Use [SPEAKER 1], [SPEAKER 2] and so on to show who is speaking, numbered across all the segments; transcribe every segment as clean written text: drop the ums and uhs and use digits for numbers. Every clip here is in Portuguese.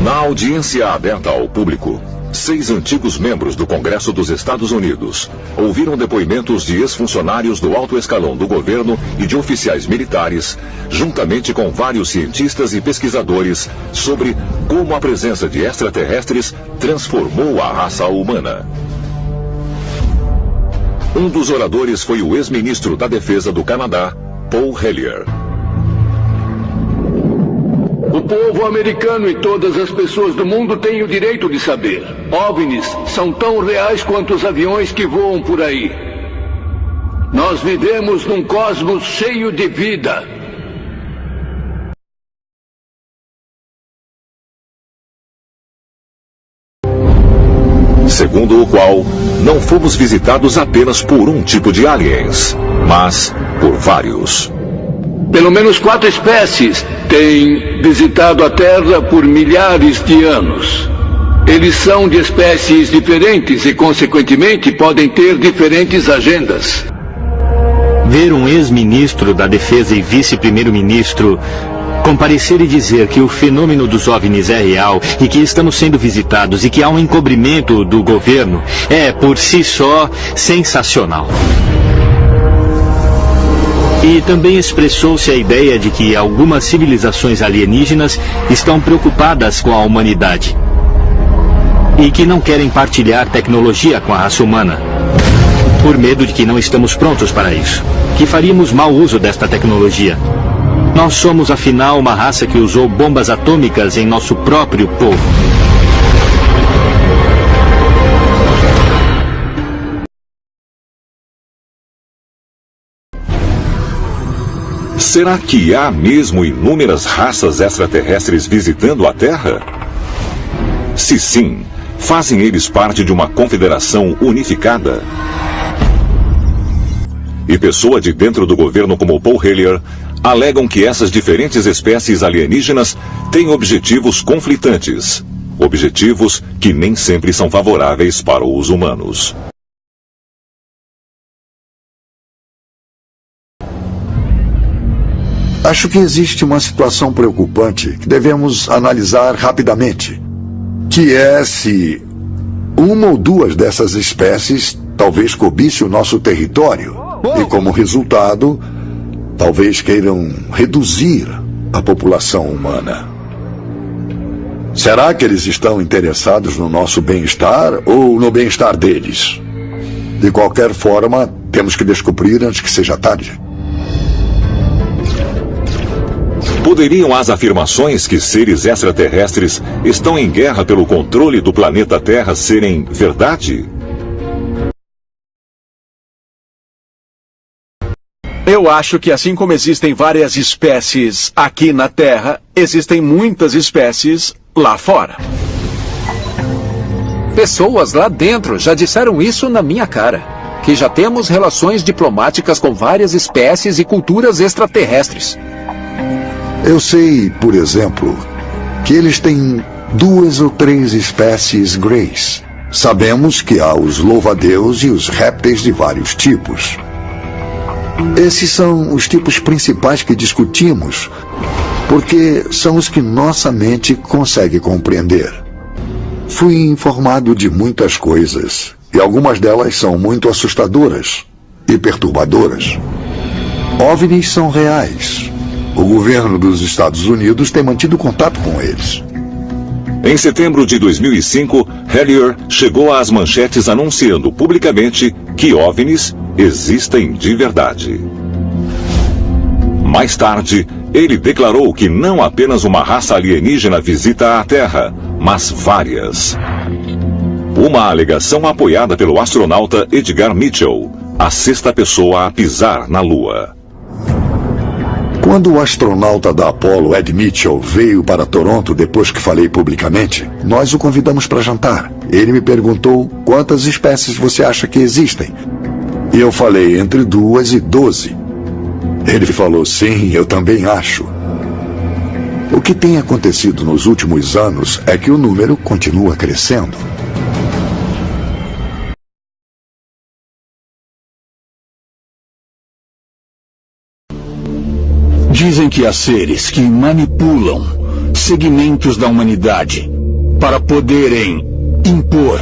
[SPEAKER 1] Na audiência aberta ao público, 6 antigos membros do Congresso dos Estados Unidos ouviram depoimentos de ex-funcionários do alto escalão do governo e de oficiais militares, juntamente com vários cientistas e pesquisadores, sobre como a presença de extraterrestres transformou a raça humana. Um dos oradores foi o ex-ministro da Defesa do Canadá, Paul Hellyer.
[SPEAKER 2] O povo americano e todas as pessoas do mundo têm o direito de saber. OVNIs são tão reais quanto os aviões que voam por aí. Nós vivemos num cosmos cheio de vida.
[SPEAKER 1] Segundo o qual, não fomos visitados apenas por um tipo de aliens, mas por vários.
[SPEAKER 2] Pelo menos 4 espécies têm visitado a Terra por milhares de anos. Eles são de espécies diferentes e, consequentemente, podem ter diferentes agendas.
[SPEAKER 3] Ver um ex-ministro da Defesa e vice-primeiro-ministro comparecer e dizer que o fenômeno dos OVNIs é real e que estamos sendo visitados e que há um encobrimento do governo é, por si só, sensacional. E também expressou-se a ideia de que algumas civilizações alienígenas estão preocupadas com a humanidade e que não querem partilhar tecnologia com a raça humana, por medo de que não estamos prontos para isso, que faríamos mau uso desta tecnologia. Nós somos, afinal, uma raça que usou bombas atômicas em nosso próprio povo.
[SPEAKER 1] Será que há mesmo inúmeras raças extraterrestres visitando a Terra? Se sim, fazem eles parte de uma confederação unificada? E pessoas de dentro do governo como Paul Hellyer alegam que essas diferentes espécies alienígenas têm objetivos conflitantes. Objetivos que nem sempre são favoráveis para os humanos.
[SPEAKER 4] Acho que existe uma situação preocupante que devemos analisar rapidamente, que é se uma ou duas dessas espécies talvez cobice o nosso território e, como resultado, talvez queiram reduzir a população humana. Será que eles estão interessados no nosso bem-estar ou no bem-estar deles? De qualquer forma, temos que descobrir antes que seja tarde.
[SPEAKER 1] Poderiam as afirmações que seres extraterrestres estão em guerra pelo controle do planeta Terra serem verdade?
[SPEAKER 5] Eu acho que assim como existem várias espécies aqui na Terra, existem muitas espécies lá fora.
[SPEAKER 6] Pessoas lá dentro já disseram isso na minha cara. Que já temos relações diplomáticas com várias espécies e culturas extraterrestres.
[SPEAKER 4] Eu sei, por exemplo, que eles têm 2 ou 3 espécies greys. Sabemos que há os louva-a-Deus e os répteis de vários tipos. Esses são os tipos principais que discutimos, porque são os que nossa mente consegue compreender. Fui informado de muitas coisas, e algumas delas são muito assustadoras e perturbadoras. OVNIs são reais. O governo dos Estados Unidos tem mantido contato com eles.
[SPEAKER 1] Em setembro de 2005, Hellyer chegou às manchetes anunciando publicamente que OVNIs existem de verdade. Mais tarde, ele declarou que não apenas uma raça alienígena visita a Terra, mas várias. Uma alegação apoiada pelo astronauta Edgar Mitchell, a 6ª pessoa a pisar na Lua.
[SPEAKER 4] Quando o astronauta da Apollo, Ed Mitchell, veio para Toronto depois que falei publicamente, nós o convidamos para jantar. Ele me perguntou quantas espécies você acha que existem. E eu falei entre 2 e 12. Ele falou, sim, eu também acho. O que tem acontecido nos últimos anos é que o número continua crescendo.
[SPEAKER 7] Dizem que há seres que manipulam segmentos da humanidade para poderem impor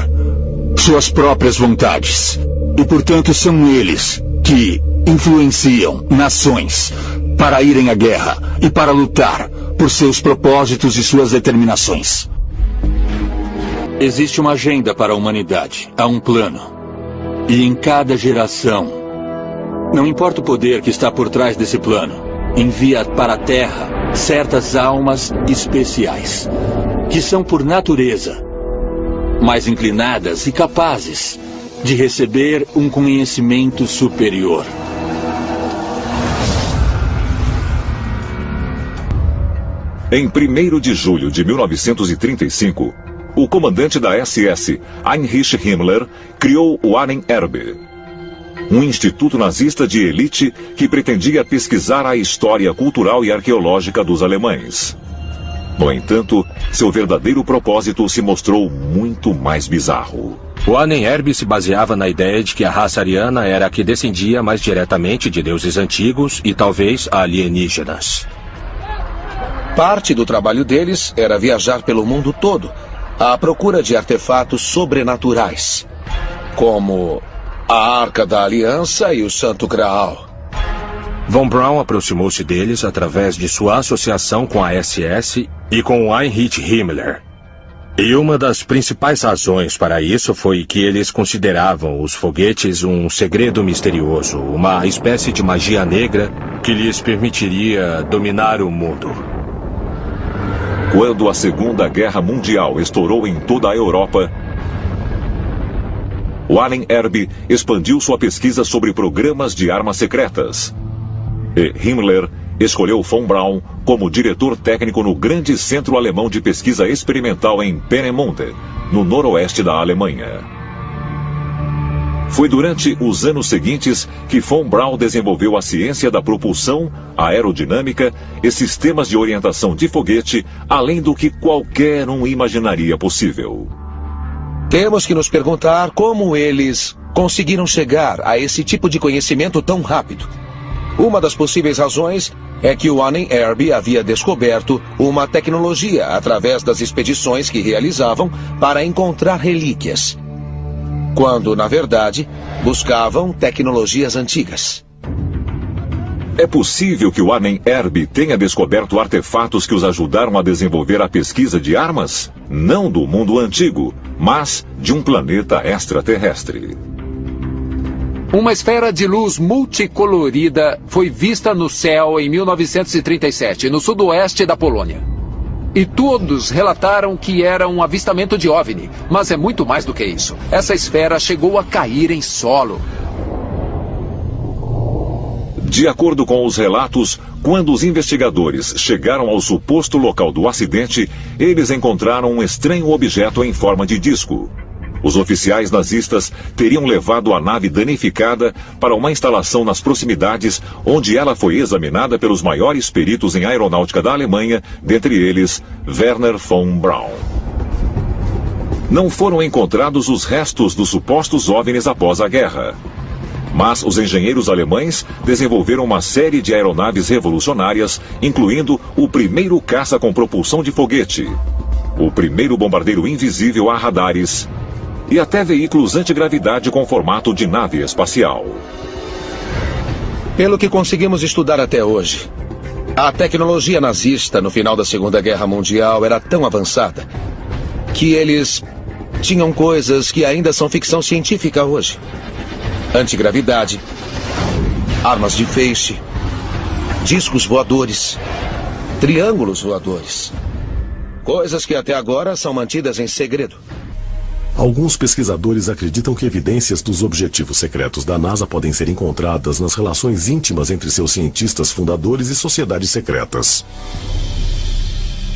[SPEAKER 7] suas próprias vontades. E, portanto, são eles que influenciam nações para irem à guerra e para lutar por seus propósitos e suas determinações. Existe uma agenda para a humanidade, há um plano. E em cada geração, não importa o poder que está por trás desse plano, envia para a Terra certas almas especiais, que são por natureza mais inclinadas e capazes de receber um conhecimento superior.
[SPEAKER 1] Em 1º de julho de 1935, o comandante da SS, Heinrich Himmler, criou o Ahnenerbe, um instituto nazista de elite que pretendia pesquisar a história cultural e arqueológica dos alemães. No entanto, seu verdadeiro propósito se mostrou muito mais bizarro.
[SPEAKER 8] O Ahnenerbe se baseava na ideia de que a raça ariana era a que descendia mais diretamente de deuses antigos e talvez alienígenas.
[SPEAKER 9] Parte do trabalho deles era viajar pelo mundo todo, à procura de artefatos sobrenaturais, como a Arca da Aliança e o Santo Graal.
[SPEAKER 8] Von Braun aproximou-se deles através de sua associação com a SS e com Heinrich Himmler. E uma das principais razões para isso foi que eles consideravam os foguetes um segredo misterioso, uma espécie de magia negra que lhes permitiria dominar o mundo.
[SPEAKER 1] Quando a Segunda Guerra Mundial estourou em toda a Europa, o Ahnenerbe expandiu sua pesquisa sobre programas de armas secretas. E Himmler escolheu von Braun como diretor técnico no grande centro alemão de pesquisa experimental em Peenemünde, no noroeste da Alemanha. Foi durante os anos seguintes que von Braun desenvolveu a ciência da propulsão, a aerodinâmica e sistemas de orientação de foguete, além do que qualquer um imaginaria possível.
[SPEAKER 9] Temos que nos perguntar como eles conseguiram chegar a esse tipo de conhecimento tão rápido. Uma das possíveis razões é que o Ahnenerbe havia descoberto uma tecnologia através das expedições que realizavam para encontrar relíquias, quando, na verdade, buscavam tecnologias antigas.
[SPEAKER 1] É possível que o Ahnenerbe tenha descoberto artefatos que os ajudaram a desenvolver a pesquisa de armas? Não do mundo antigo, mas de um planeta extraterrestre.
[SPEAKER 6] Uma esfera de luz multicolorida foi vista no céu em 1937, no sudoeste da Polônia. E todos relataram que era um avistamento de OVNI, mas é muito mais do que isso. Essa esfera chegou a cair em solo.
[SPEAKER 1] De acordo com os relatos, quando os investigadores chegaram ao suposto local do acidente, eles encontraram um estranho objeto em forma de disco. Os oficiais nazistas teriam levado a nave danificada para uma instalação nas proximidades, onde ela foi examinada pelos maiores peritos em aeronáutica da Alemanha, dentre eles Werner von Braun. Não foram encontrados os restos dos supostos OVNIs após a guerra. Mas os engenheiros alemães desenvolveram uma série de aeronaves revolucionárias, incluindo o primeiro caça com propulsão de foguete, o primeiro bombardeiro invisível a radares, e até veículos antigravidade com formato de nave espacial.
[SPEAKER 9] Pelo que conseguimos estudar até hoje, a tecnologia nazista no final da Segunda Guerra Mundial era tão avançada que eles tinham coisas que ainda são ficção científica hoje. Antigravidade, armas de feixe, discos voadores, triângulos voadores. Coisas que até agora são mantidas em segredo.
[SPEAKER 10] Alguns pesquisadores acreditam que evidências dos objetivos secretos da NASA podem ser encontradas nas relações íntimas entre seus cientistas fundadores e sociedades secretas.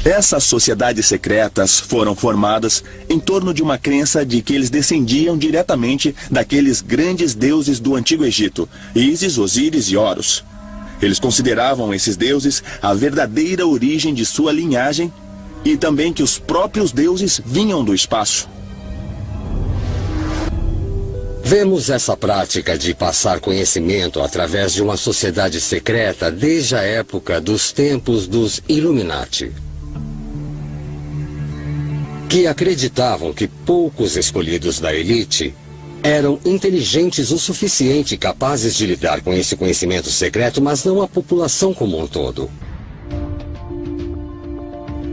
[SPEAKER 11] Essas sociedades secretas foram formadas em torno de uma crença de que eles descendiam diretamente daqueles grandes deuses do Antigo Egito, Ísis, Osíris e Horus. Eles consideravam esses deuses a verdadeira origem de sua linhagem e também que os próprios deuses vinham do espaço.
[SPEAKER 12] Vemos essa prática de passar conhecimento através de uma sociedade secreta desde a época dos tempos dos Illuminati. que acreditavam que poucos escolhidos da elite eram inteligentes o suficiente e capazes de lidar com esse conhecimento secreto, mas não a população como um todo.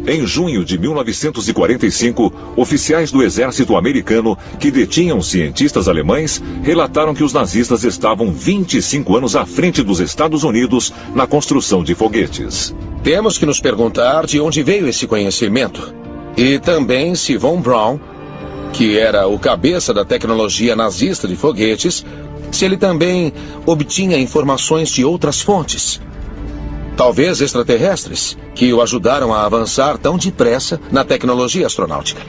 [SPEAKER 1] Em junho de 1945, oficiais do exército americano que detinham cientistas alemães relataram que os nazistas estavam 25 anos à frente dos Estados Unidos na construção de foguetes.
[SPEAKER 9] Temos que nos perguntar de onde veio esse conhecimento. E também se Von Braun, que era o cabeça da tecnologia nazista de foguetes, se ele também obtinha informações de outras fontes. Talvez extraterrestres, que o ajudaram a avançar tão depressa na tecnologia astronáutica.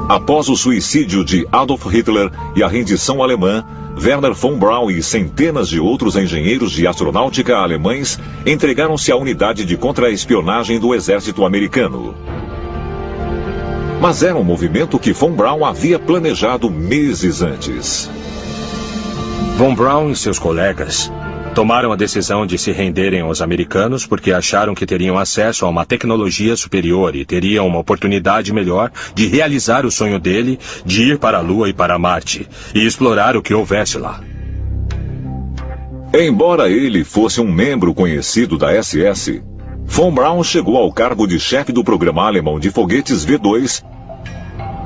[SPEAKER 1] Após o suicídio de Adolf Hitler e a rendição alemã, Wernher von Braun e centenas de outros engenheiros de astronáutica alemães entregaram-se à unidade de contra-espionagem do exército americano. Mas era um movimento que von Braun havia planejado meses antes.
[SPEAKER 8] Von Braun e seus colegas tomaram a decisão de se renderem aos americanos porque acharam que teriam acesso a uma tecnologia superior e teriam uma oportunidade melhor de realizar o sonho dele de ir para a Lua e para Marte e explorar o que houvesse lá.
[SPEAKER 1] Embora ele fosse um membro conhecido da SS, von Braun chegou ao cargo de chefe do programa alemão de foguetes V2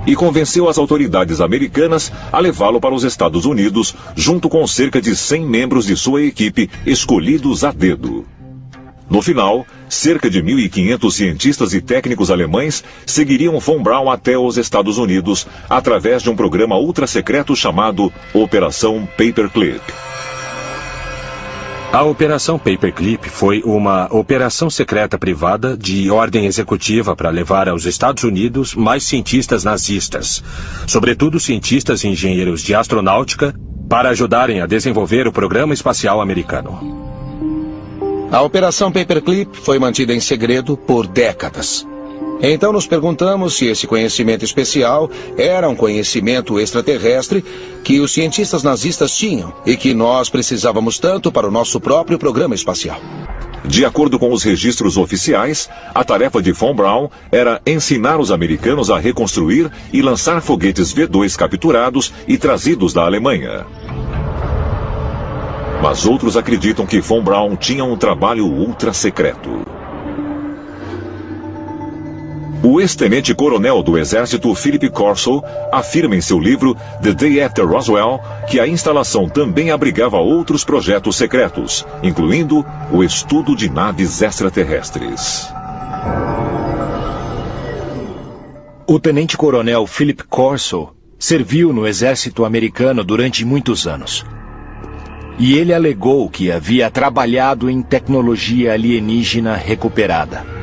[SPEAKER 1] e convenceu as autoridades americanas a levá-lo para os Estados Unidos, junto com cerca de 100 membros de sua equipe escolhidos a dedo. No final, cerca de 1.500 cientistas e técnicos alemães seguiriam von Braun até os Estados Unidos através de um programa ultra-secreto chamado Operação Paperclip.
[SPEAKER 8] A Operação Paperclip foi uma operação secreta privada de ordem executiva para levar aos Estados Unidos mais cientistas nazistas, sobretudo cientistas e engenheiros de astronáutica, para ajudarem a desenvolver o programa espacial americano.
[SPEAKER 9] A Operação Paperclip foi mantida em segredo por décadas. Então nos perguntamos se esse conhecimento especial era um conhecimento extraterrestre que os cientistas nazistas tinham e que nós precisávamos tanto para o nosso próprio programa espacial.
[SPEAKER 1] De acordo com os registros oficiais, a tarefa de von Braun era ensinar os americanos a reconstruir e lançar foguetes V2 capturados e trazidos da Alemanha. Mas outros acreditam que von Braun tinha um trabalho ultra secreto. O ex-tenente-coronel do exército Philip Corso afirma em seu livro The Day After Roswell que a instalação também abrigava outros projetos secretos, incluindo o estudo de naves extraterrestres.
[SPEAKER 3] O tenente-coronel Philip Corso serviu no exército americano durante muitos anos. E ele alegou que havia trabalhado em tecnologia alienígena recuperada,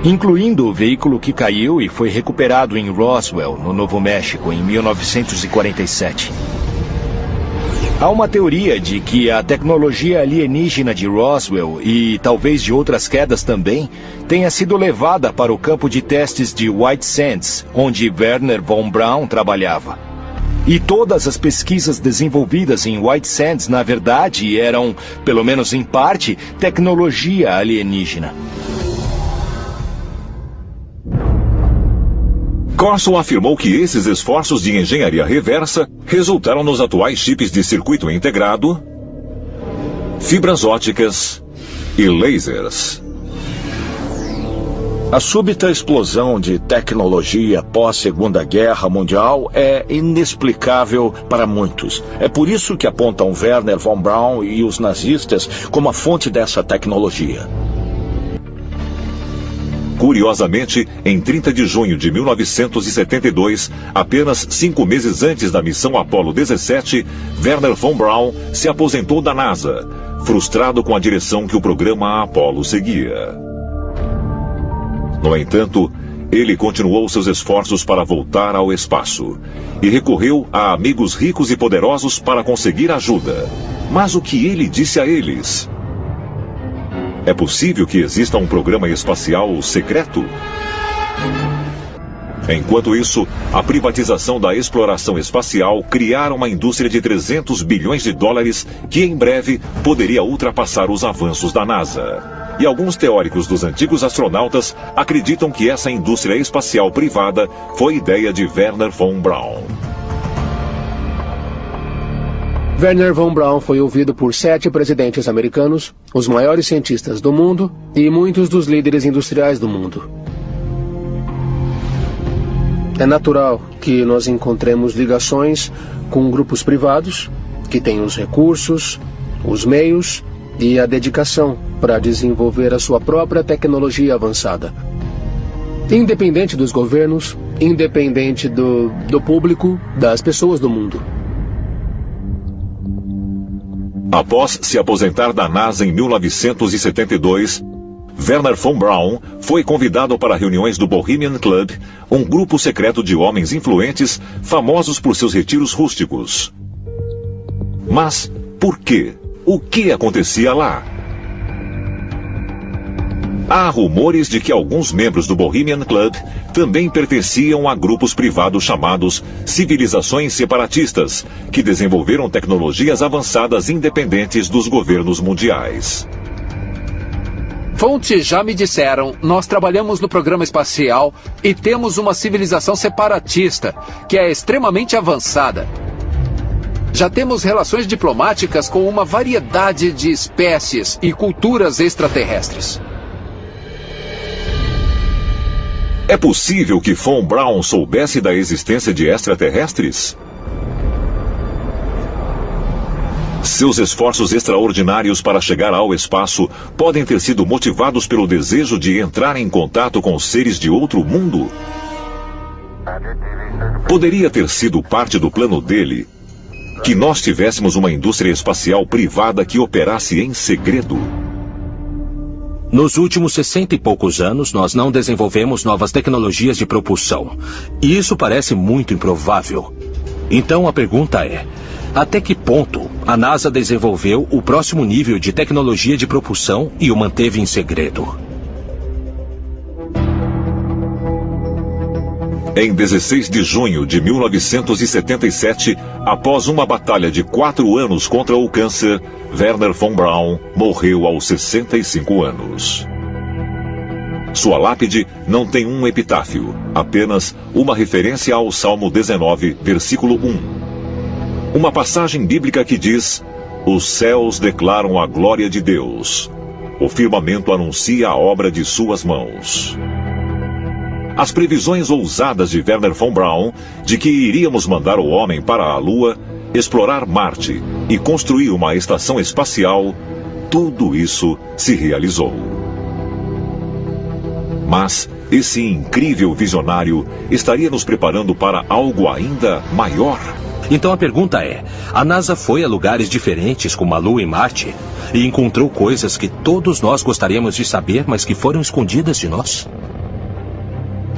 [SPEAKER 3] incluindo o veículo que caiu e foi recuperado em Roswell, no Novo México, em 1947. Há uma teoria de que a tecnologia alienígena de Roswell, e talvez de outras quedas também, tenha sido levada para o campo de testes de White Sands, onde Wernher von Braun trabalhava. E todas as pesquisas desenvolvidas em White Sands, na verdade, eram, pelo menos em parte, tecnologia alienígena.
[SPEAKER 1] Corso afirmou que esses esforços de engenharia reversa resultaram nos atuais chips de circuito integrado, fibras ópticas e lasers.
[SPEAKER 5] A súbita explosão de tecnologia pós-Segunda Guerra Mundial é inexplicável para muitos. É por isso que apontam Wernher von Braun e os nazistas como a fonte dessa tecnologia.
[SPEAKER 1] Curiosamente, em 30 de junho de 1972, apenas 5 meses antes da missão Apollo 17, Wernher von Braun se aposentou da NASA, frustrado com a direção que o programa Apollo seguia. No entanto, ele continuou seus esforços para voltar ao espaço e recorreu a amigos ricos e poderosos para conseguir ajuda. Mas o que ele disse a eles? É possível que exista um programa espacial secreto? Enquanto isso, a privatização da exploração espacial criara uma indústria de 300 bilhões de dólares que em breve poderia ultrapassar os avanços da NASA. E alguns teóricos dos antigos astronautas acreditam que essa indústria espacial privada foi ideia de Wernher von Braun.
[SPEAKER 13] Wernher von Braun foi ouvido por 7 presidentes americanos, os maiores cientistas do mundo e muitos dos líderes industriais do mundo. É natural que nós encontremos ligações com grupos privados que têm os recursos, os meios e a dedicação para desenvolver a sua própria tecnologia avançada. Independente dos governos, independente do público, das pessoas do mundo.
[SPEAKER 1] Após se aposentar da NASA em 1972, Wernher von Braun foi convidado para reuniões do Bohemian Club, um grupo secreto de homens influentes, famosos por seus retiros rústicos. Mas por quê? O que acontecia lá? Há rumores de que alguns membros do Bohemian Club também pertenciam a grupos privados chamados civilizações separatistas, que desenvolveram tecnologias avançadas independentes dos governos mundiais.
[SPEAKER 6] Fontes já me disseram, nós trabalhamos no programa espacial e temos uma civilização separatista, que é extremamente avançada. Já temos relações diplomáticas com uma variedade de espécies e culturas extraterrestres.
[SPEAKER 1] É possível que von Braun soubesse da existência de extraterrestres? Seus esforços extraordinários para chegar ao espaço podem ter sido motivados pelo desejo de entrar em contato com seres de outro mundo? Poderia ter sido parte do plano dele que nós tivéssemos uma indústria espacial privada que operasse em segredo?
[SPEAKER 8] Nos últimos 60 e poucos anos, nós não desenvolvemos novas tecnologias de propulsão. E isso parece muito improvável. Então a pergunta é, até que ponto a NASA desenvolveu o próximo nível de tecnologia de propulsão e o manteve em segredo?
[SPEAKER 1] Em 16 de junho de 1977, após uma batalha de 4 anos contra o câncer, Wernher von Braun morreu aos 65 anos. Sua lápide não tem um epitáfio, apenas uma referência ao Salmo 19, versículo 1. Uma passagem bíblica que diz: "Os céus declaram a glória de Deus. O firmamento anuncia a obra de suas mãos." As previsões ousadas de Wernher von Braun de que iríamos mandar o homem para a Lua, explorar Marte e construir uma estação espacial, tudo isso se realizou. Mas esse incrível visionário estaria nos preparando para algo ainda maior?
[SPEAKER 8] Então a pergunta é, a NASA foi a lugares diferentes como a Lua e Marte e encontrou coisas que todos nós gostaríamos de saber, mas que foram escondidas de nós?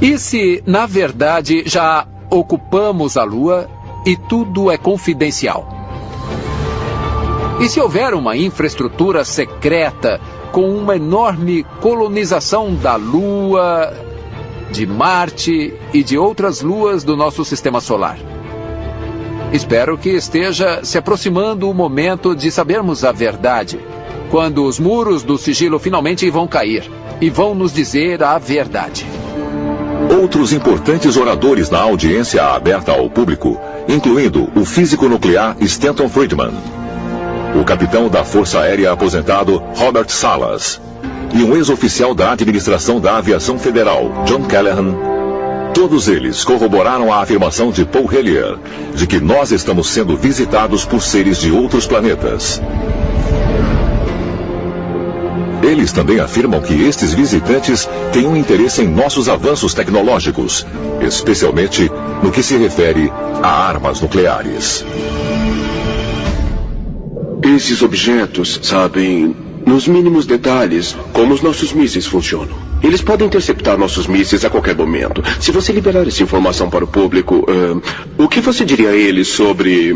[SPEAKER 6] E se, na verdade, já ocupamos a Lua e tudo é confidencial? E se houver uma infraestrutura secreta com uma enorme colonização da Lua, de Marte e de outras luas do nosso sistema solar? Espero que esteja se aproximando o momento de sabermos a verdade, quando os muros do sigilo finalmente vão cair e vão nos dizer a verdade.
[SPEAKER 1] Outros importantes oradores na audiência aberta ao público, incluindo o físico nuclear Stanton Friedman, o capitão da Força Aérea aposentado Robert Salas e um ex-oficial da administração da Aviação Federal, John Callahan, todos eles corroboraram a afirmação de Paul Hellyer de que nós estamos sendo visitados por seres de outros planetas. Eles também afirmam que estes visitantes têm um interesse em nossos avanços tecnológicos, especialmente no que se refere a armas nucleares.
[SPEAKER 14] Esses objetos sabem, nos mínimos detalhes, como os nossos mísseis funcionam. Eles podem interceptar nossos mísseis a qualquer momento. Se você liberar essa informação para o público, o que você diria a eles sobre...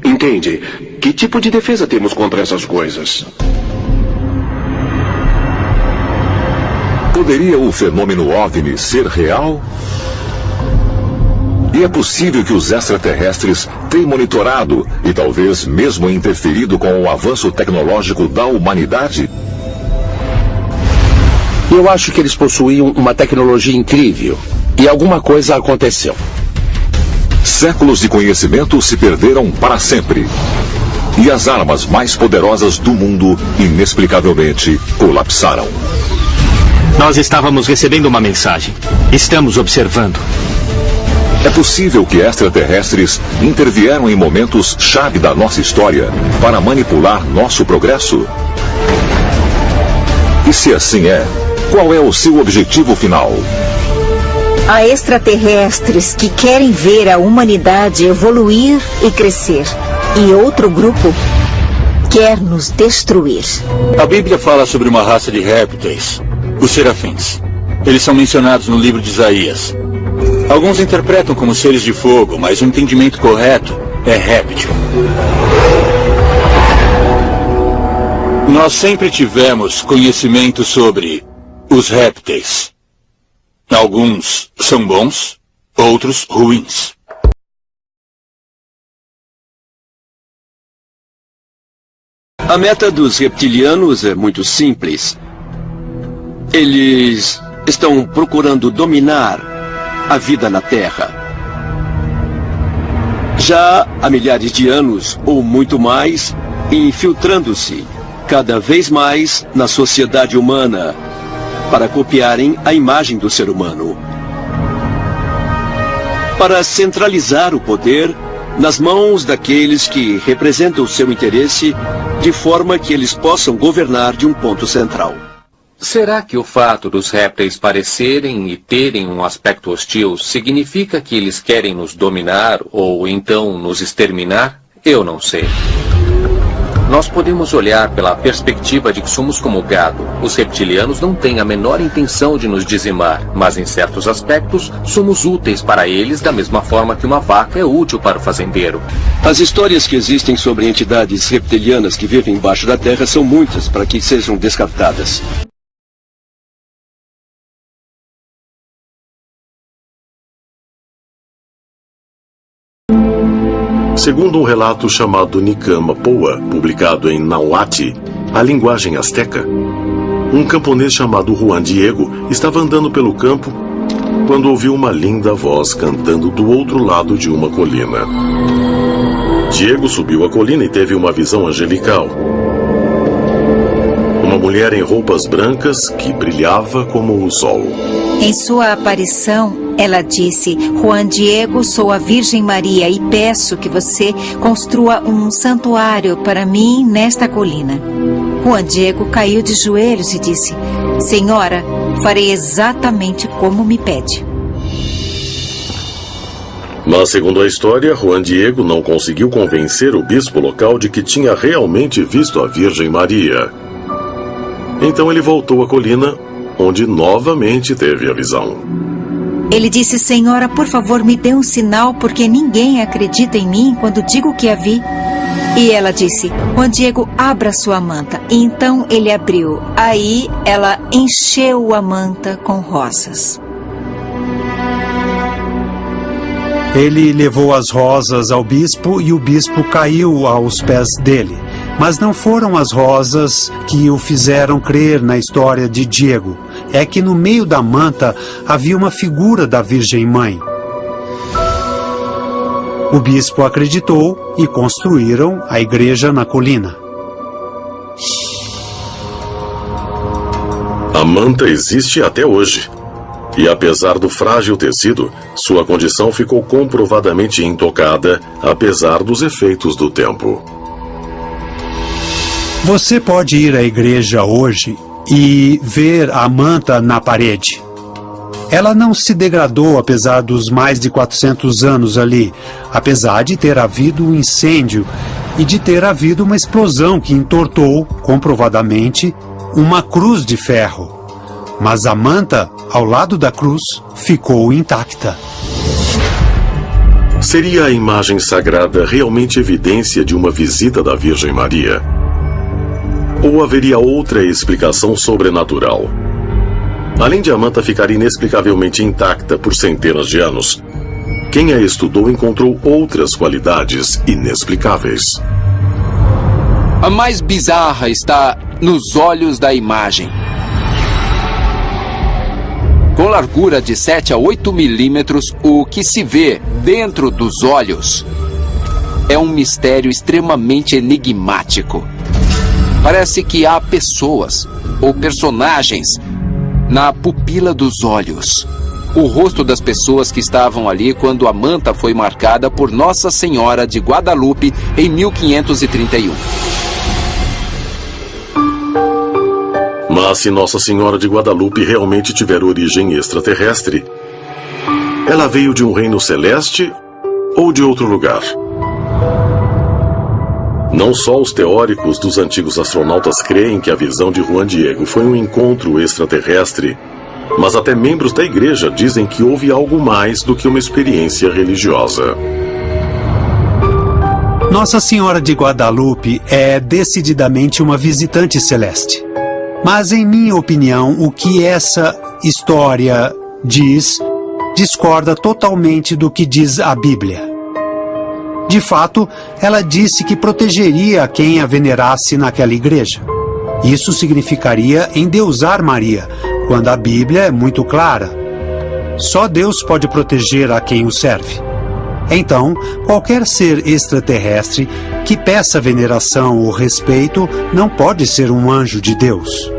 [SPEAKER 14] Entende? Que tipo de defesa temos contra essas coisas?
[SPEAKER 1] Poderia o fenômeno OVNI ser real? E é possível que os extraterrestres tenham monitorado e talvez mesmo interferido com o avanço tecnológico da humanidade?
[SPEAKER 9] Eu acho que eles possuíam uma tecnologia incrível. E alguma coisa aconteceu.
[SPEAKER 1] Séculos de conhecimento se perderam para sempre. E as armas mais poderosas do mundo, inexplicavelmente, colapsaram.
[SPEAKER 3] Nós estávamos recebendo uma mensagem. Estamos observando.
[SPEAKER 1] É possível que extraterrestres intervieram em momentos-chave da nossa história para manipular nosso progresso? E se assim é, qual é o seu objetivo final?
[SPEAKER 15] Há extraterrestres que querem ver a humanidade evoluir e crescer. E outro grupo quer nos destruir.
[SPEAKER 7] A Bíblia fala sobre uma raça de répteis, os serafins. Eles são mencionados no livro de Isaías. Alguns interpretam como seres de fogo, mas o entendimento correto é réptil. Nós sempre tivemos conhecimento sobre os répteis. Alguns são bons, outros ruins.
[SPEAKER 14] A meta dos reptilianos é muito simples. Eles estão procurando dominar a vida na Terra. Já há milhares de anos, ou muito mais, infiltrando-se cada vez mais na sociedade humana para copiarem a imagem do ser humano. Para centralizar o poder nas mãos daqueles que representam o seu interesse, de forma que eles possam governar de um ponto central.
[SPEAKER 6] Será que o fato dos répteis parecerem e terem um aspecto hostil significa que eles querem nos dominar ou então nos exterminar? Eu não sei. Nós podemos olhar pela perspectiva de que somos como gado. Os reptilianos não têm a menor intenção de nos dizimar, mas em certos aspectos somos úteis para eles da mesma forma que uma vaca é útil para o fazendeiro.
[SPEAKER 14] As histórias que existem sobre entidades reptilianas que vivem embaixo da terra são muitas para que sejam descartadas.
[SPEAKER 10] Segundo um relato chamado Nicama Poa, publicado em Nahuatl, a linguagem asteca, um camponês chamado Juan Diego estava andando pelo campo quando ouviu uma linda voz cantando do outro lado de uma colina. Diego subiu a colina e teve uma visão angelical. Uma mulher em roupas brancas que brilhava como o sol.
[SPEAKER 15] Em sua aparição, ela disse: Juan Diego, sou a Virgem Maria e peço que você construa um santuário para mim nesta colina. Juan Diego caiu de joelhos e disse: Senhora, farei exatamente como me pede.
[SPEAKER 10] Mas, segundo a história, Juan Diego não conseguiu convencer o bispo local de que tinha realmente visto a Virgem Maria. Então ele voltou à colina, onde novamente teve a visão.
[SPEAKER 15] Ele disse: Senhora, por favor, me dê um sinal, porque ninguém acredita em mim quando digo que a vi. E ela disse: Juan Diego, abra sua manta. E então ele abriu. Aí ela encheu a manta com rosas.
[SPEAKER 16] Ele levou as rosas ao bispo e o bispo caiu aos pés dele. Mas não foram as rosas que o fizeram crer na história de Diego. É que no meio da manta havia uma figura da Virgem Mãe. O bispo acreditou e construíram a igreja na colina.
[SPEAKER 10] A manta existe até hoje. E apesar do frágil tecido, sua condição ficou comprovadamente intocada, apesar dos efeitos do tempo.
[SPEAKER 16] Você pode ir à igreja hoje e ver a manta na parede. Ela não se degradou apesar dos mais de 400 anos ali, apesar de ter havido um incêndio e de ter havido uma explosão que entortou, comprovadamente, uma cruz de ferro. Mas a manta, ao lado da cruz, ficou intacta.
[SPEAKER 10] Seria a imagem sagrada realmente evidência de uma visita da Virgem Maria? Ou haveria outra explicação sobrenatural? Além de a manta ficar inexplicavelmente intacta por centenas de anos, quem a estudou encontrou outras qualidades inexplicáveis.
[SPEAKER 6] A mais bizarra está nos olhos da imagem. Com largura de 7 a 8 milímetros, o que se vê dentro dos olhos é um mistério extremamente enigmático. Parece que há pessoas ou personagens na pupila dos olhos. O rosto das pessoas que estavam ali quando a manta foi marcada por Nossa Senhora de Guadalupe em 1531.
[SPEAKER 10] Mas se Nossa Senhora de Guadalupe realmente tiver origem extraterrestre, ela veio de um reino celeste ou de outro lugar? Não só os teóricos dos antigos astronautas creem que a visão de Juan Diego foi um encontro extraterrestre, mas até membros da igreja dizem que houve algo mais do que uma experiência religiosa.
[SPEAKER 16] Nossa Senhora de Guadalupe é decididamente uma visitante celeste. Mas, em minha opinião, o que essa história diz discorda totalmente do que diz a Bíblia. De fato, ela disse que protegeria quem a venerasse naquela igreja. Isso significaria endeusar Maria, quando a Bíblia é muito clara. Só Deus pode proteger a quem o serve. Então, qualquer ser extraterrestre que peça veneração ou respeito não pode ser um anjo de Deus.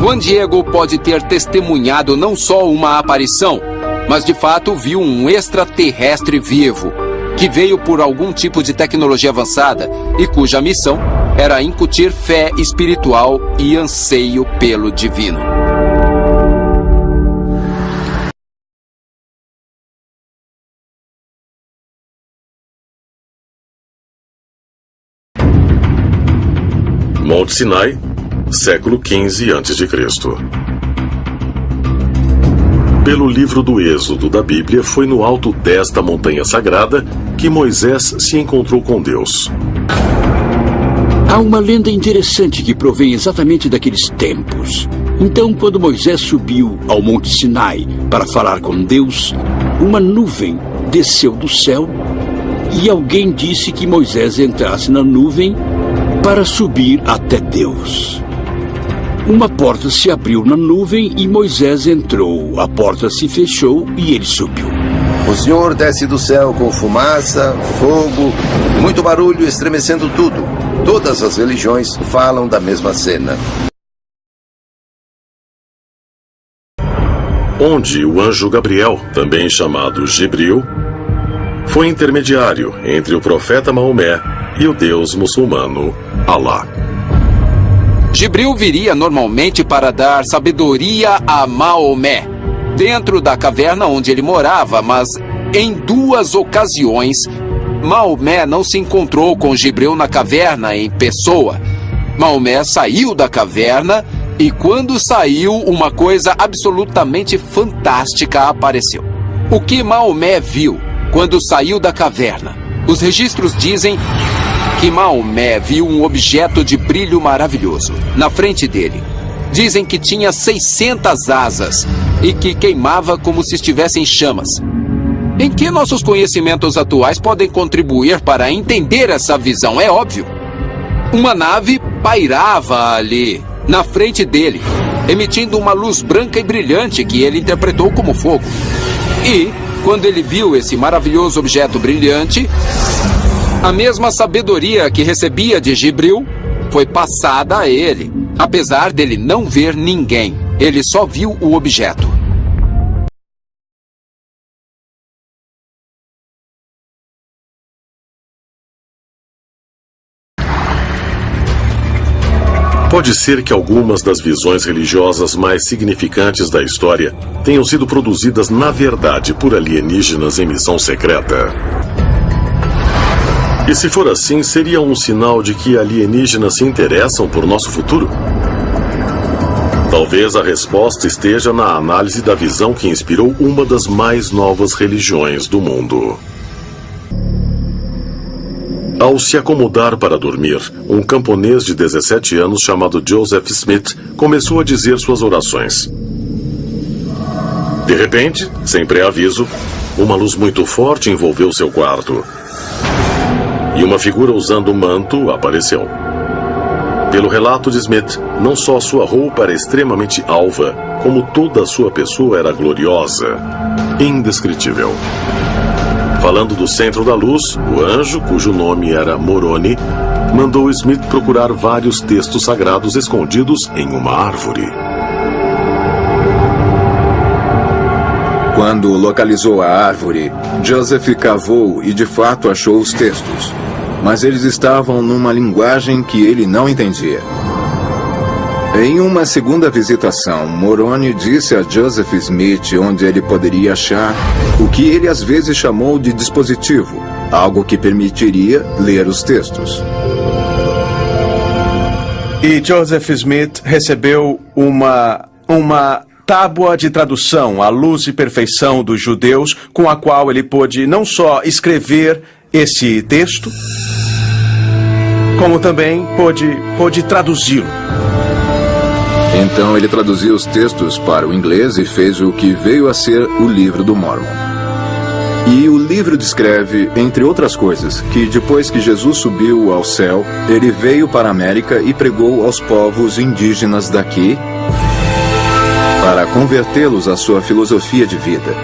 [SPEAKER 6] Juan Diego pode ter testemunhado não só uma aparição, mas de fato viu um extraterrestre vivo, que veio por algum tipo de tecnologia avançada e cuja missão era incutir fé espiritual e anseio pelo divino.
[SPEAKER 10] Monte Sinai, século XV a.C. Pelo livro do Êxodo da Bíblia, foi no alto desta montanha sagrada que Moisés se encontrou com Deus.
[SPEAKER 17] Há uma lenda interessante que provém exatamente daqueles tempos. Então, quando Moisés subiu ao Monte Sinai para falar com Deus, uma nuvem desceu do céu e alguém disse que Moisés entrasse na nuvem para subir até Deus. Uma porta se abriu na nuvem e Moisés entrou. A porta se fechou e ele subiu.
[SPEAKER 18] O Senhor desce do céu com fumaça, fogo, muito barulho, estremecendo tudo. Todas as religiões falam da mesma cena.
[SPEAKER 10] Onde o anjo Gabriel, também chamado Gibril, foi intermediário entre o profeta Maomé e o deus muçulmano Alá.
[SPEAKER 6] Gibril viria normalmente para dar sabedoria a Maomé, dentro da caverna onde ele morava, mas em 2 ocasiões, Maomé não se encontrou com Gibril na caverna em pessoa. Maomé saiu da caverna e quando saiu, uma coisa absolutamente fantástica apareceu. O que Maomé viu quando saiu da caverna? Os registros dizem que Maomé viu um objeto de brilho maravilhoso na frente dele. Dizem que tinha 600 asas e que queimava como se estivesse em chamas. Em que nossos conhecimentos atuais podem contribuir para entender essa visão? É óbvio. Uma nave pairava ali, na frente dele, emitindo uma luz branca e brilhante que ele interpretou como fogo. E, quando ele viu esse maravilhoso objeto brilhante, a mesma sabedoria que recebia de Gibril foi passada a ele, apesar dele não ver ninguém. Ele só viu o objeto.
[SPEAKER 10] Pode ser que algumas das visões religiosas mais significantes da história tenham sido produzidas, na verdade, por alienígenas em missão secreta. E se for assim, seria um sinal de que alienígenas se interessam por nosso futuro? Talvez a resposta esteja na análise da visão que inspirou uma das mais novas religiões do mundo. Ao se acomodar para dormir, um camponês de 17 anos chamado Joseph Smith começou a dizer suas orações. De repente, sem pré-aviso, uma luz muito forte envolveu seu quarto. E uma figura usando um manto apareceu. Pelo relato de Smith, não só sua roupa era extremamente alva, como toda a sua pessoa era gloriosa, indescritível. Falando do centro da luz, o anjo, cujo nome era Moroni, mandou Smith procurar vários textos sagrados escondidos em uma árvore.
[SPEAKER 19] Quando localizou a árvore, Joseph cavou e de fato achou os textos. Mas eles estavam numa linguagem que ele não entendia. Em uma segunda visitação, Moroni disse a Joseph Smith onde ele poderia achar o que ele às vezes chamou de dispositivo, algo que permitiria ler os textos.
[SPEAKER 20] E Joseph Smith recebeu uma tábua de tradução à luz e perfeição dos judeus, com a qual ele pôde não só escrever esse texto, como também pôde traduzi-lo.
[SPEAKER 19] Então ele traduziu os textos para o inglês e fez o que veio a ser o Livro do Mormon. E o livro descreve, entre outras coisas, que depois que Jesus subiu ao céu, ele veio para a América e pregou aos povos indígenas daqui para convertê-los à sua filosofia de vida.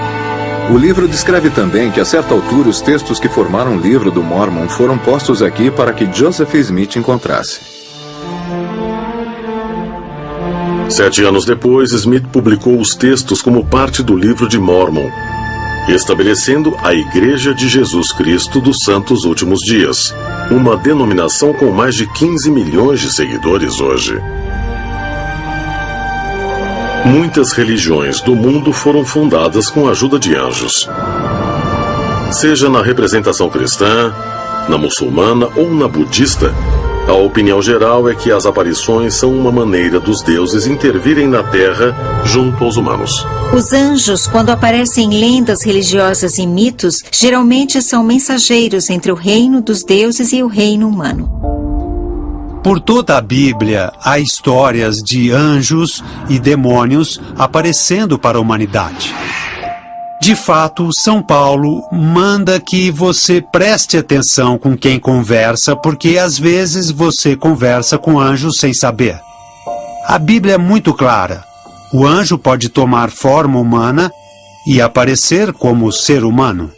[SPEAKER 19] O livro descreve também que, a certa altura, os textos que formaram o Livro do Mormon foram postos aqui para que Joseph Smith encontrasse.
[SPEAKER 10] 7 anos depois, Smith publicou os textos como parte do Livro de Mormon, estabelecendo a Igreja de Jesus Cristo dos Santos Últimos Dias, uma denominação com mais de 15 milhões de seguidores hoje. Muitas religiões do mundo foram fundadas com a ajuda de anjos. Seja na representação cristã, na muçulmana ou na budista, a opinião geral é que as aparições são uma maneira dos deuses intervirem na Terra junto aos humanos.
[SPEAKER 15] Os anjos, quando aparecem em lendas religiosas e mitos, geralmente são mensageiros entre o reino dos deuses e o reino humano.
[SPEAKER 16] Por toda a Bíblia, há histórias de anjos e demônios aparecendo para a humanidade. De fato, São Paulo manda que você preste atenção com quem conversa, porque às vezes você conversa com anjos sem saber. A Bíblia é muito clara. O anjo pode tomar forma humana e aparecer como ser humano.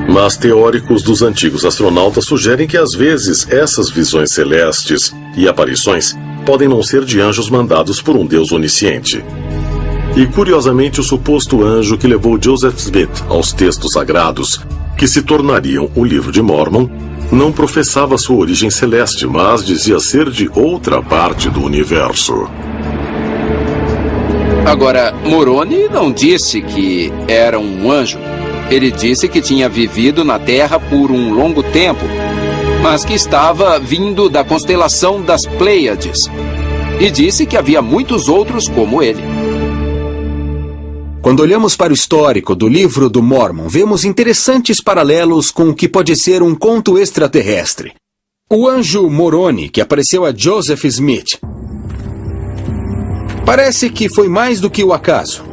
[SPEAKER 10] Mas teóricos dos antigos astronautas sugerem que às vezes essas visões celestes e aparições podem não ser de anjos mandados por um Deus onisciente. E curiosamente, o suposto anjo que levou Joseph Smith aos textos sagrados, que se tornariam o Livro de Mormon, não professava sua origem celeste, mas dizia ser de outra parte do universo.
[SPEAKER 6] Agora, Moroni não disse que era um anjo. Ele disse que tinha vivido na Terra por um longo tempo, mas que estava vindo da constelação das Pleiades. E disse que havia muitos outros como ele.
[SPEAKER 9] Quando olhamos para o histórico do Livro do Mormon, vemos interessantes paralelos com o que pode ser um conto extraterrestre. O anjo Moroni, que apareceu a Joseph Smith, parece que foi mais do que o acaso.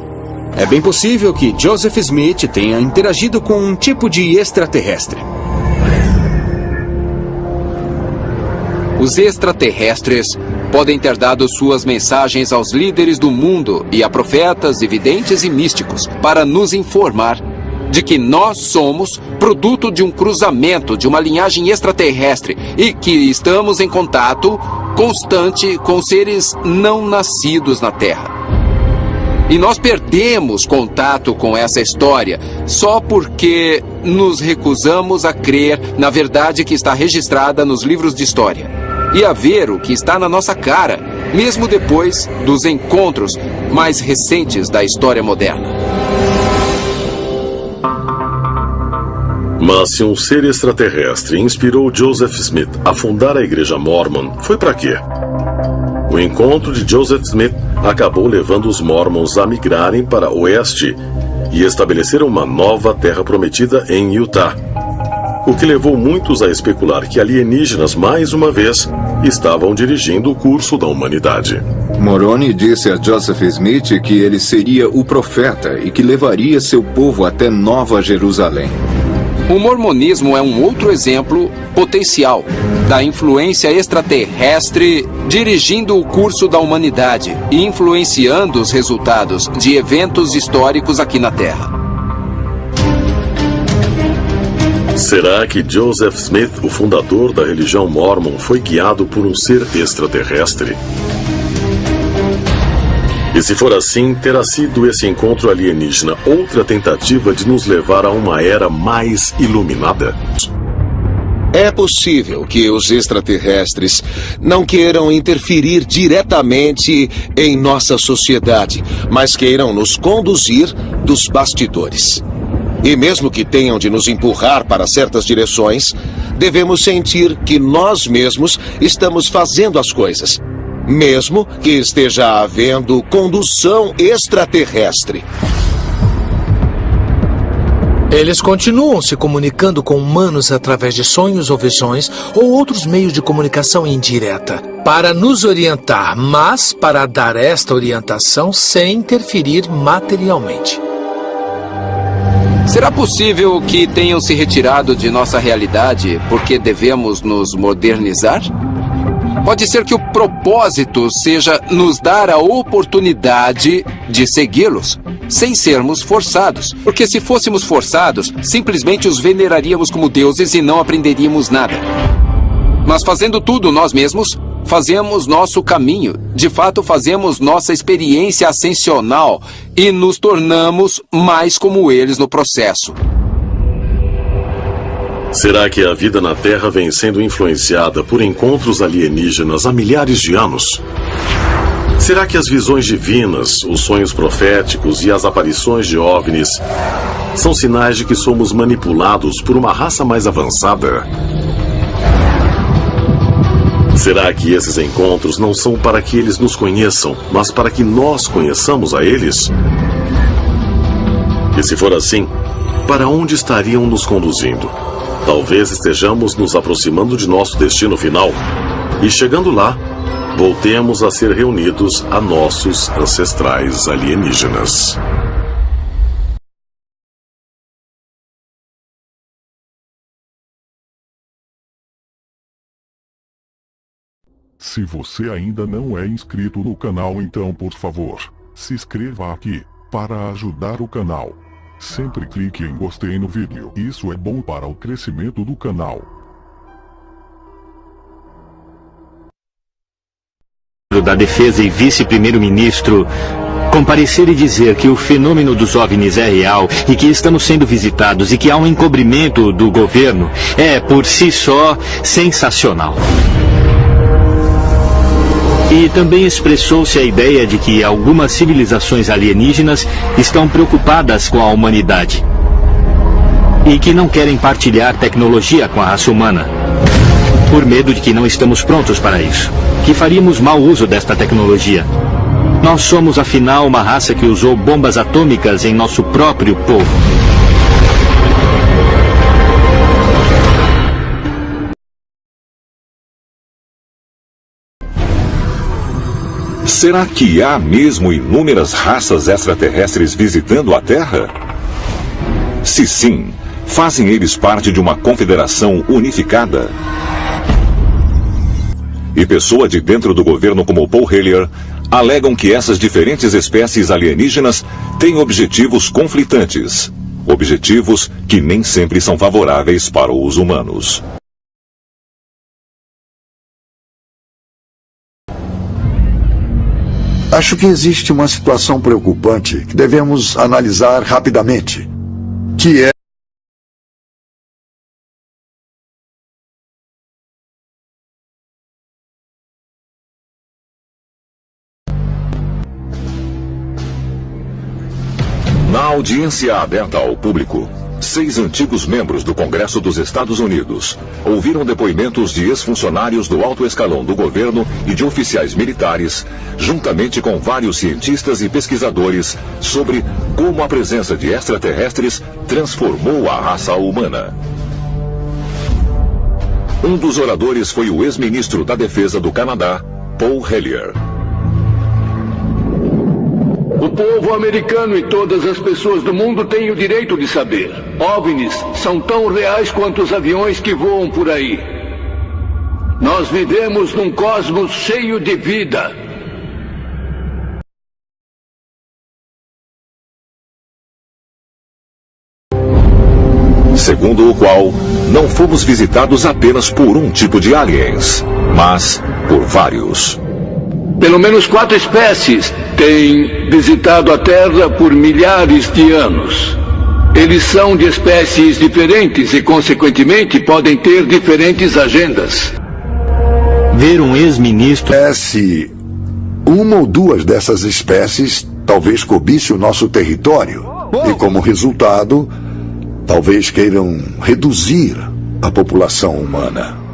[SPEAKER 9] É bem possível que Joseph Smith tenha interagido com um tipo de extraterrestre.
[SPEAKER 6] Os extraterrestres podem ter dado suas mensagens aos líderes do mundo e a profetas, videntes e místicos para nos informar de que nós somos produto de um cruzamento de uma linhagem extraterrestre e que estamos em contato constante com seres não nascidos na Terra. E nós perdemos contato com essa história só porque nos recusamos a crer na verdade que está registrada nos livros de história e a ver o que está na nossa cara, mesmo depois dos encontros mais recentes da história moderna.
[SPEAKER 10] Mas se um ser extraterrestre inspirou Joseph Smith a fundar a Igreja Mormon, foi para quê? O encontro de Joseph Smith acabou levando os Mormons a migrarem para o oeste e estabeleceram uma nova terra prometida em Utah, o que levou muitos a especular que alienígenas, mais uma vez, estavam dirigindo o curso da humanidade.
[SPEAKER 19] Moroni disse a Joseph Smith que ele seria o profeta e que levaria seu povo até Nova Jerusalém.
[SPEAKER 6] O mormonismo é um outro exemplo potencial da influência extraterrestre dirigindo o curso da humanidade e influenciando os resultados de eventos históricos aqui na Terra.
[SPEAKER 10] Será que Joseph Smith, o fundador da religião Mormon, foi guiado por um ser extraterrestre? E se for assim, terá sido esse encontro alienígena outra tentativa de nos levar a uma era mais iluminada?
[SPEAKER 9] É possível que os extraterrestres não queiram interferir diretamente em nossa sociedade, mas queiram nos conduzir dos bastidores. E mesmo que tenham de nos empurrar para certas direções, devemos sentir que nós mesmos estamos fazendo as coisas, mesmo que esteja havendo condução extraterrestre.
[SPEAKER 21] Eles continuam se comunicando com humanos através de sonhos ou visões ou outros meios de comunicação indireta, para nos orientar, mas para dar esta orientação sem interferir materialmente.
[SPEAKER 6] Será possível que tenham se retirado de nossa realidade porque devemos nos modernizar? Pode ser que o propósito seja nos dar a oportunidade de segui-los, sem sermos forçados. Porque se fôssemos forçados, simplesmente os veneraríamos como deuses e não aprenderíamos nada. Mas fazendo tudo nós mesmos, fazemos nosso caminho. De fato, fazemos nossa experiência ascensional e nos tornamos mais como eles no processo.
[SPEAKER 10] Será que a vida na Terra vem sendo influenciada por encontros alienígenas há milhares de anos? Será que as visões divinas, os sonhos proféticos e as aparições de OVNIs são sinais de que somos manipulados por uma raça mais avançada? Será que esses encontros não são para que eles nos conheçam, mas para que nós conheçamos a eles? E se for assim, para onde estariam nos conduzindo? Talvez estejamos nos aproximando de nosso destino final e, chegando lá, voltemos a ser reunidos a nossos ancestrais alienígenas.
[SPEAKER 22] Se você ainda não é inscrito no canal, então por favor, se inscreva aqui, para ajudar o canal. Sempre clique em gostei no vídeo, isso é bom para o crescimento do canal.
[SPEAKER 3] Da Defesa e vice-primeiro-ministro comparecer e dizer que o fenômeno dos OVNIs é real e que estamos sendo visitados e que há um encobrimento do governo é, por si só, sensacional. E também expressou-se a ideia de que algumas civilizações alienígenas estão preocupadas com a humanidade e que não querem partilhar tecnologia com a raça humana, por medo de que não estamos prontos para isso, que faríamos mau uso desta tecnologia. Nós somos, afinal, uma raça que usou bombas atômicas em nosso próprio povo.
[SPEAKER 1] Será que há mesmo inúmeras raças extraterrestres visitando a Terra? Se sim, fazem eles parte de uma confederação unificada? E pessoas de dentro do governo como Paul Hellyer alegam que essas diferentes espécies alienígenas têm objetivos conflitantes. Objetivos que nem sempre são favoráveis para os humanos.
[SPEAKER 4] Acho que existe uma situação preocupante que devemos analisar rapidamente, que é
[SPEAKER 1] na audiência aberta ao público, 6 antigos membros do Congresso dos Estados Unidos ouviram depoimentos de ex-funcionários do alto escalão do governo e de oficiais militares, juntamente com vários cientistas e pesquisadores, sobre como a presença de extraterrestres transformou a raça humana. Um dos oradores foi o ex-ministro da Defesa do Canadá, Paul Hellyer.
[SPEAKER 2] O povo americano e todas as pessoas do mundo têm o direito de saber. OVNIs são tão reais quanto os aviões que voam por aí. Nós vivemos num cosmos cheio de vida.
[SPEAKER 1] Segundo o qual, não fomos visitados apenas por um tipo de aliens, mas por vários.
[SPEAKER 2] Pelo menos 4 espécies têm visitado a Terra por milhares de anos. Eles são de espécies diferentes e, consequentemente, podem ter diferentes agendas.
[SPEAKER 3] Ver um ex-ministro...
[SPEAKER 4] Se uma ou duas dessas espécies talvez cobisse o nosso território e, como resultado, talvez queiram reduzir a população humana.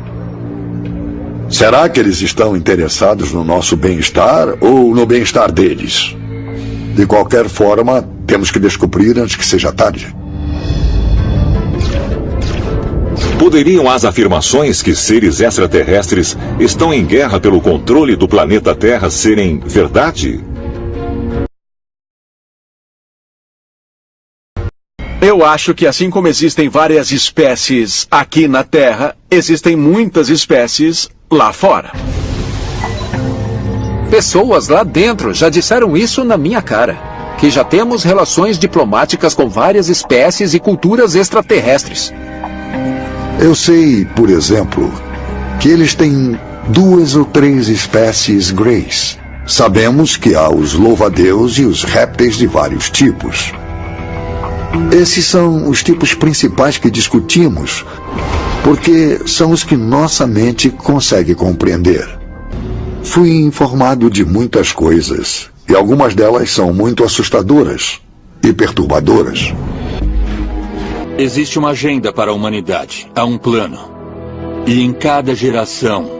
[SPEAKER 4] Será que eles estão interessados no nosso bem-estar ou no bem-estar deles? De qualquer forma, temos que descobrir antes que seja tarde.
[SPEAKER 1] Poderiam as afirmações que seres extraterrestres estão em guerra pelo controle do planeta Terra serem verdade?
[SPEAKER 20] Eu acho que assim como existem várias espécies aqui na Terra, existem muitas espécies lá fora.
[SPEAKER 6] Pessoas lá dentro já disseram isso na minha cara. Que já temos relações diplomáticas com várias espécies e culturas extraterrestres.
[SPEAKER 4] Eu sei, por exemplo, que eles têm 2 ou 3 espécies Greys. Sabemos que há os louva-a-Deus e os répteis de vários tipos. Esses são os tipos principais que discutimos, porque são os que nossa mente consegue compreender. Fui informado de muitas coisas, e algumas delas são muito assustadoras e perturbadoras.
[SPEAKER 7] Existe uma agenda para a humanidade, há um plano. E em cada geração,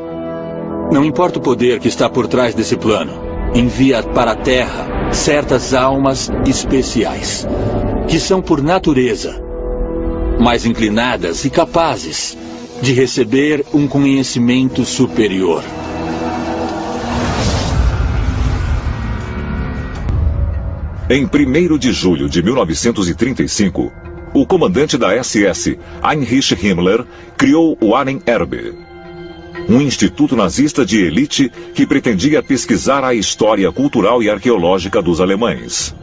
[SPEAKER 7] não importa o poder que está por trás desse plano, envia para a Terra certas almas especiais, que são por natureza mais inclinadas e capazes de receber um conhecimento superior.
[SPEAKER 1] Em 1º de julho de 1935, o comandante da SS, Heinrich Himmler, criou o Ahnenerbe, um instituto nazista de elite que pretendia pesquisar a história cultural e arqueológica dos alemães.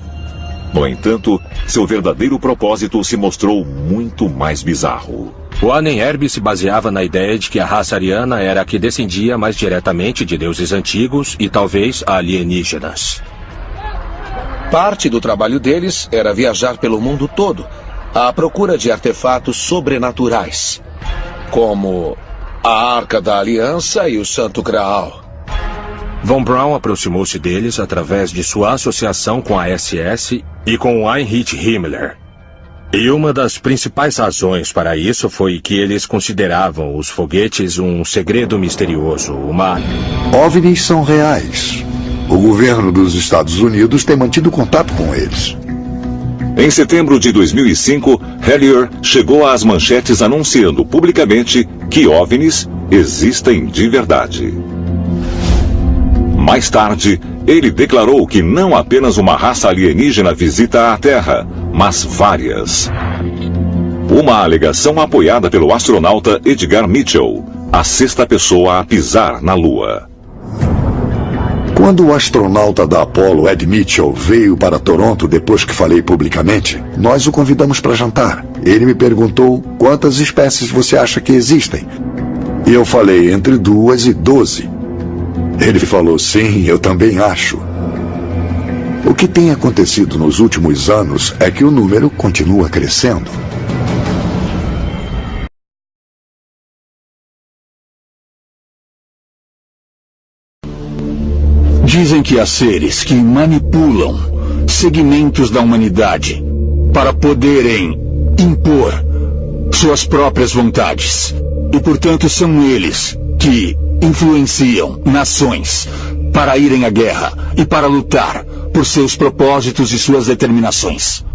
[SPEAKER 1] No entanto, seu verdadeiro propósito se mostrou muito mais bizarro.
[SPEAKER 8] O Ahnenerbe se baseava na ideia de que a raça ariana era a que descendia mais diretamente de deuses antigos e talvez alienígenas.
[SPEAKER 9] Parte do trabalho deles era viajar pelo mundo todo, à procura de artefatos sobrenaturais, como a Arca da Aliança e o Santo Graal.
[SPEAKER 8] Von Braun aproximou-se deles através de sua associação com a SS e com o Heinrich Himmler. E uma das principais razões para isso foi que eles consideravam os foguetes um segredo misterioso,
[SPEAKER 4] OVNIs são reais. O governo dos Estados Unidos tem mantido contato com eles.
[SPEAKER 1] Em setembro de 2005, Hellier chegou às manchetes anunciando publicamente que OVNIs existem de verdade. Mais tarde, ele declarou que não apenas uma raça alienígena visita a Terra, mas várias. Uma alegação apoiada pelo astronauta Edgar Mitchell, a 6ª pessoa a pisar na Lua.
[SPEAKER 4] Quando o astronauta da Apollo, Ed Mitchell, veio para Toronto depois que falei publicamente, nós o convidamos para jantar. Ele me perguntou quantas espécies você acha que existem. E eu falei entre 2 e 12. Ele falou, sim, eu também acho. O que tem acontecido nos últimos anos é que o número continua crescendo.
[SPEAKER 17] Dizem que há seres que manipulam segmentos da humanidade para poderem impor suas próprias vontades. E, portanto, são eles que influenciam nações para irem à guerra e para lutar por seus propósitos e suas determinações.